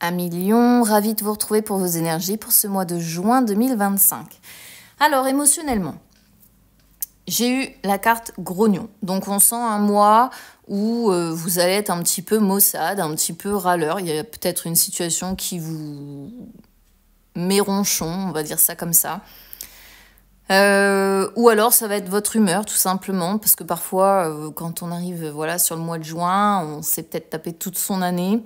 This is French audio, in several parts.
Amis Lion, ravi de vous retrouver pour vos énergies pour ce mois de juin 2025. Alors, émotionnellement, j'ai eu la carte grognon. Donc, on sent un mois où vous allez être un petit peu maussade, un petit peu râleur. Il y a peut-être une situation qui vous met ronchon, on va dire ça comme ça. Ou alors, ça va être votre humeur, tout simplement. Parce que parfois, quand on arrive sur le mois de juin, on s'est peut-être tapé toute son année.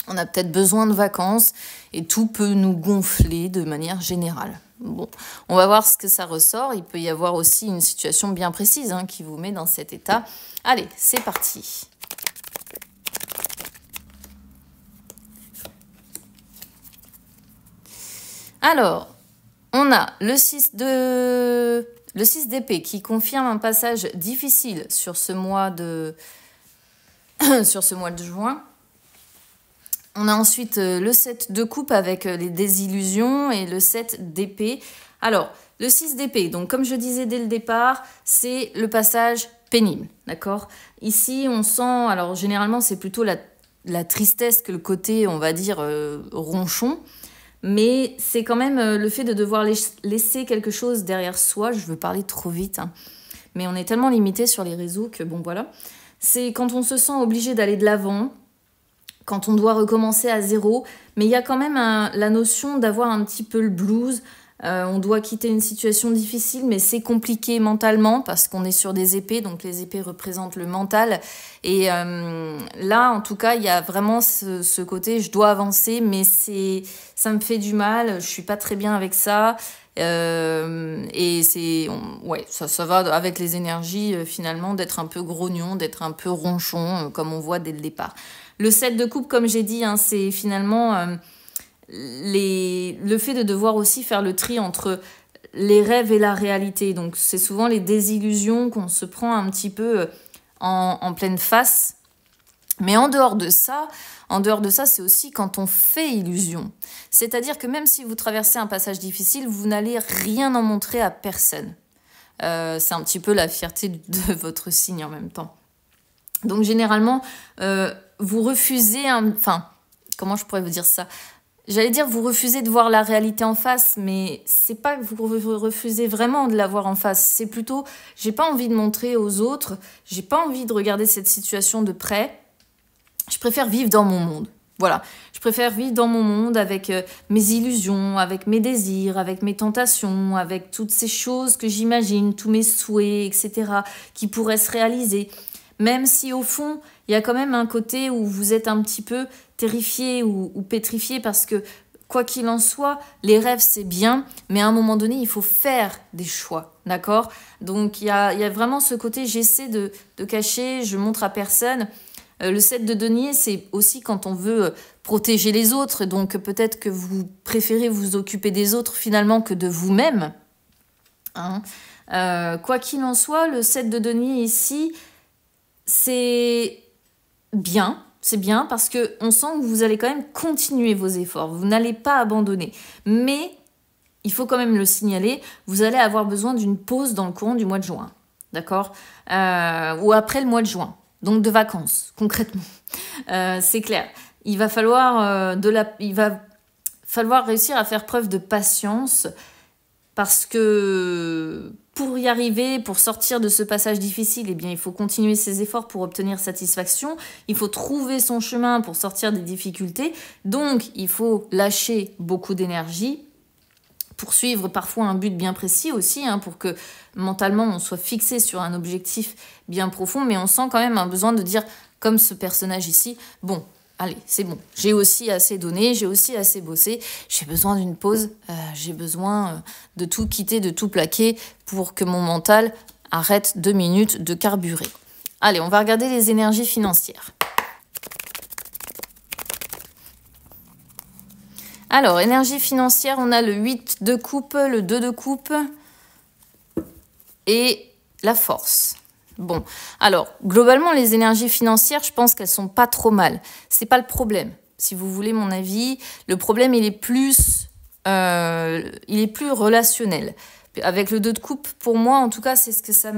On a peut-être besoin de vacances et tout peut nous gonfler de manière générale. Bon, on va voir ce que ça ressort. Il peut y avoir aussi une situation bien précise qui vous met dans cet état. Allez, c'est parti. Alors, on a le 6 d'épée qui confirme un passage difficile sur ce mois de juin. On a ensuite le 7 de coupe avec les désillusions et le 7 d'épée. Alors, le 6 d'épée, donc comme je disais dès le départ, c'est le passage pénible, d'accord? Ici, on sent, alors généralement, c'est plutôt la tristesse que le côté, on va dire, ronchon. Mais c'est quand même le fait de devoir laisser quelque chose derrière soi. Je veux parler trop vite, mais on est tellement limité sur les réseaux que bon, voilà. C'est quand on se sent obligé d'aller de l'avant, quand on doit recommencer à zéro, mais il y a quand même la notion d'avoir un petit peu le blues. On doit quitter une situation difficile, mais c'est compliqué mentalement parce qu'on est sur des épées, donc les épées représentent le mental. Et là, en tout cas, il y a vraiment ce côté, je dois avancer, mais ça me fait du mal, je suis pas très bien avec ça. Et ça va avec les énergies finalement d'être un peu grognon, d'être un peu ronchon, comme on voit dès le départ. Le 7 de coupe, comme j'ai dit, c'est finalement le fait de devoir aussi faire le tri entre les rêves et la réalité. Donc, c'est souvent les désillusions qu'on se prend un petit peu en pleine face. Mais en dehors de ça, c'est aussi quand on fait illusion. C'est-à-dire que même si vous traversez un passage difficile, vous n'allez rien en montrer à personne. C'est un petit peu la fierté de votre signe en même temps. Donc, généralement, vous refusez, comment je pourrais vous dire ça ? J'allais dire, vous refusez de voir la réalité en face, mais c'est pas que vous refusez vraiment de la voir en face. C'est plutôt, j'ai pas envie de montrer aux autres, j'ai pas envie de regarder cette situation de près. Je préfère vivre dans mon monde. Voilà, je préfère vivre dans mon monde avec mes illusions, avec mes désirs, avec mes tentations, avec toutes ces choses que j'imagine, tous mes souhaits, etc., qui pourraient se réaliser. Même si au fond, il y a quand même un côté où vous êtes un petit peu terrifié ou pétrifié parce que, quoi qu'il en soit, les rêves, c'est bien, mais à un moment donné, il faut faire des choix, d'accord? Donc, il y a vraiment ce côté, j'essaie de cacher, je montre à personne. Le 7 de denier, c'est aussi quand on veut protéger les autres, donc peut-être que vous préférez vous occuper des autres finalement que de vous-même. Quoi qu'il en soit, le 7 de denier ici, c'est bien parce qu'on sent que vous allez quand même continuer vos efforts, vous n'allez pas abandonner. Mais, il faut quand même le signaler, vous allez avoir besoin d'une pause dans le courant du mois de juin, d'accord ? Ou après le mois de juin, donc de vacances, concrètement. C'est clair, il va falloir réussir à faire preuve de patience parce que pour y arriver, pour sortir de ce passage difficile, il faut continuer ses efforts pour obtenir satisfaction. Il faut trouver son chemin pour sortir des difficultés. Donc, il faut lâcher beaucoup d'énergie, poursuivre parfois un but bien précis aussi, pour que mentalement, on soit fixé sur un objectif bien profond. Mais on sent quand même un besoin de dire, comme ce personnage ici, bon, allez, c'est bon, j'ai aussi assez donné, j'ai aussi assez bossé, j'ai besoin d'une pause, j'ai besoin de tout quitter, de tout plaquer pour que mon mental arrête 2 minutes de carburer. Allez, on va regarder les énergies financières. Alors, énergie financière, on a le 8 de coupe, le 2 de coupe et la force. Bon, alors, globalement, les énergies financières, je pense qu'elles sont pas trop mal. C'est pas le problème. Si vous voulez mon avis, le problème, il est plus relationnel. Avec le 2 de coupe, pour moi, en tout cas, c'est ce que ça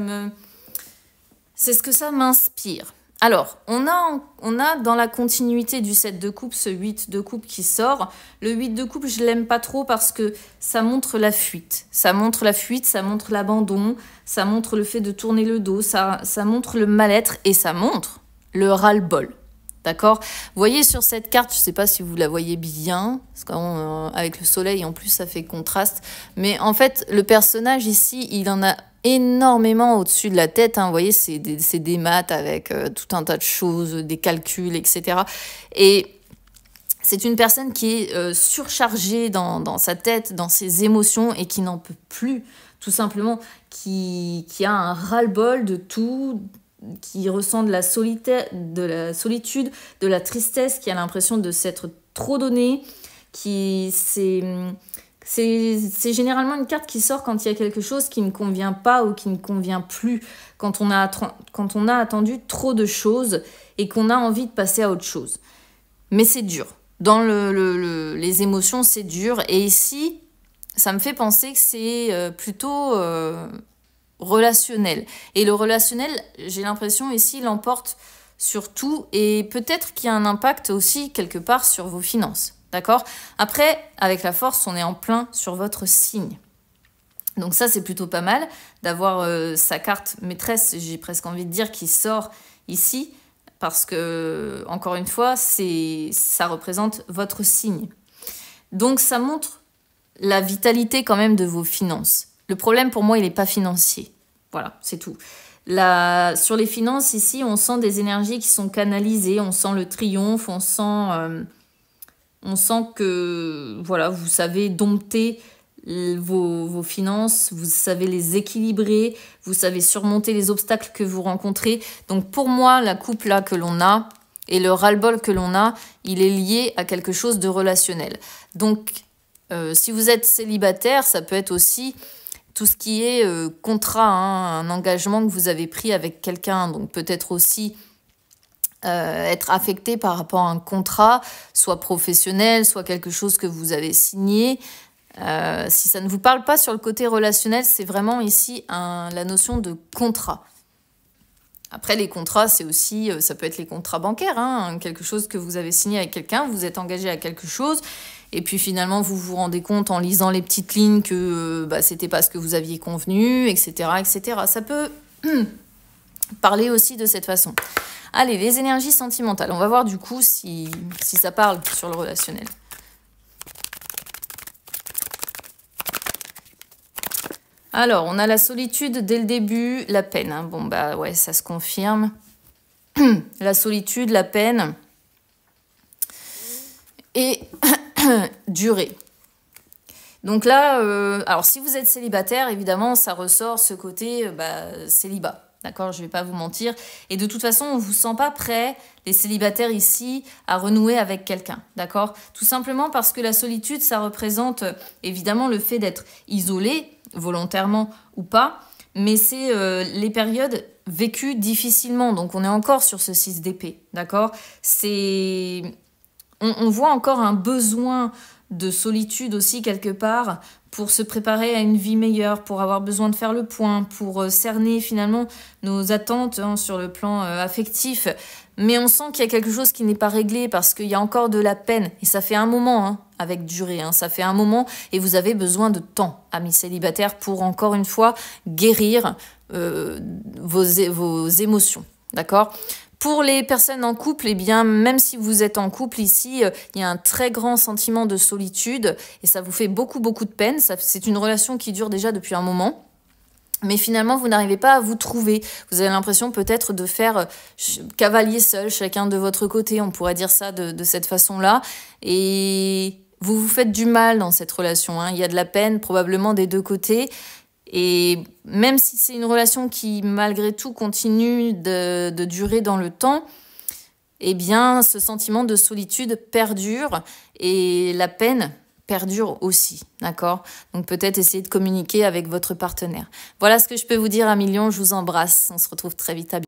m'inspire. Alors, on a dans la continuité du 7 de coupe, ce 8 de coupe qui sort. Le 8 de coupe, je l'aime pas trop parce que ça montre la fuite. Ça montre la fuite, ça montre l'abandon, ça montre le fait de tourner le dos, ça montre le mal-être et ça montre le ras-le-bol. D'accord? Vous voyez sur cette carte, je ne sais pas si vous la voyez bien, parce qu'avec le soleil, en plus, ça fait contraste. Mais en fait, le personnage ici, il en a énormément au-dessus de la tête. Hein. Vous voyez, c'est des maths avec tout un tas de choses, des calculs, etc. Et c'est une personne qui est surchargée dans sa tête, dans ses émotions et qui n'en peut plus, tout simplement, qui a un ras-le-bol de tout, qui ressent de la solitude, de la tristesse, qui a l'impression de s'être trop donné, c'est généralement une carte qui sort quand il y a quelque chose qui ne convient pas ou qui ne convient plus, quand on a attendu trop de choses et qu'on a envie de passer à autre chose. Mais c'est dur. Dans les émotions, c'est dur. Et ici, ça me fait penser que c'est plutôt relationnel. Et le relationnel, j'ai l'impression ici, l'emporte sur tout et peut-être qu'il y a un impact aussi quelque part sur vos finances. D'accord? Après, avec la force, on est en plein sur votre signe. Donc ça, c'est plutôt pas mal d'avoir sa carte maîtresse, j'ai presque envie de dire, qui sort ici, parce que, encore une fois, ça représente votre signe. Donc ça montre la vitalité quand même de vos finances. Le problème pour moi, il n'est pas financier. Voilà, c'est tout. Sur les finances, ici, on sent des énergies qui sont canalisées, on sent le triomphe, on sent que voilà, vous savez dompter vos finances, vous savez les équilibrer, vous savez surmonter les obstacles que vous rencontrez. Donc pour moi, la coupe là que l'on a et le ras-le-bol que l'on a, il est lié à quelque chose de relationnel. Donc si vous êtes célibataire, ça peut être aussi tout ce qui est contrat, hein, un engagement que vous avez pris avec quelqu'un. Donc peut-être aussi être affecté par rapport à un contrat, soit professionnel, soit quelque chose que vous avez signé. Si ça ne vous parle pas sur le côté relationnel, c'est vraiment ici la notion de contrat. Après, les contrats, c'est aussi, ça peut être les contrats bancaires, hein, quelque chose que vous avez signé avec quelqu'un, vous êtes engagé à quelque chose, et puis finalement, vous vous rendez compte en lisant les petites lignes que c'était pas ce que vous aviez convenu, etc., etc. Ça peut parler aussi de cette façon. Allez, les énergies sentimentales. On va voir du coup si ça parle sur le relationnel. Alors, on a la solitude dès le début, la peine. Hein. Bon, ouais, ça se confirme. La solitude, la peine et durée. Donc là, alors si vous êtes célibataire, évidemment, ça ressort ce côté célibat. D'accord, je ne vais pas vous mentir. Et de toute façon, on ne vous sent pas prêt, les célibataires ici, à renouer avec quelqu'un. D'accord? Tout simplement parce que la solitude, ça représente évidemment le fait d'être isolé, volontairement ou pas, mais c'est les périodes vécues difficilement. Donc on est encore sur ce 6 d'épée. D'accord? On voit encore un besoin de solitude aussi quelque part pour se préparer à une vie meilleure, pour avoir besoin de faire le point, pour cerner finalement nos attentes sur le plan affectif. Mais on sent qu'il y a quelque chose qui n'est pas réglé parce qu'il y a encore de la peine. Et ça fait un moment, avec durée, ça fait un moment et vous avez besoin de temps, amis célibataires, pour encore une fois guérir vos émotions. D'accord ? Pour les personnes en couple, eh bien, même si vous êtes en couple ici, il y a un très grand sentiment de solitude et ça vous fait beaucoup, beaucoup de peine. C'est une relation qui dure déjà depuis un moment. Mais finalement, vous n'arrivez pas à vous trouver. Vous avez l'impression peut-être de faire cavalier seul, chacun de votre côté. On pourrait dire ça de cette façon-là. Et vous vous faites du mal dans cette relation. Il y a de la peine probablement des deux côtés. Et même si c'est une relation qui, malgré tout, continue de durer dans le temps, eh bien, ce sentiment de solitude perdure et la peine perdure aussi, d'accord? Donc peut-être essayer de communiquer avec votre partenaire. Voilà ce que je peux vous dire, amis Lions, je vous embrasse. On se retrouve très vite à bientôt.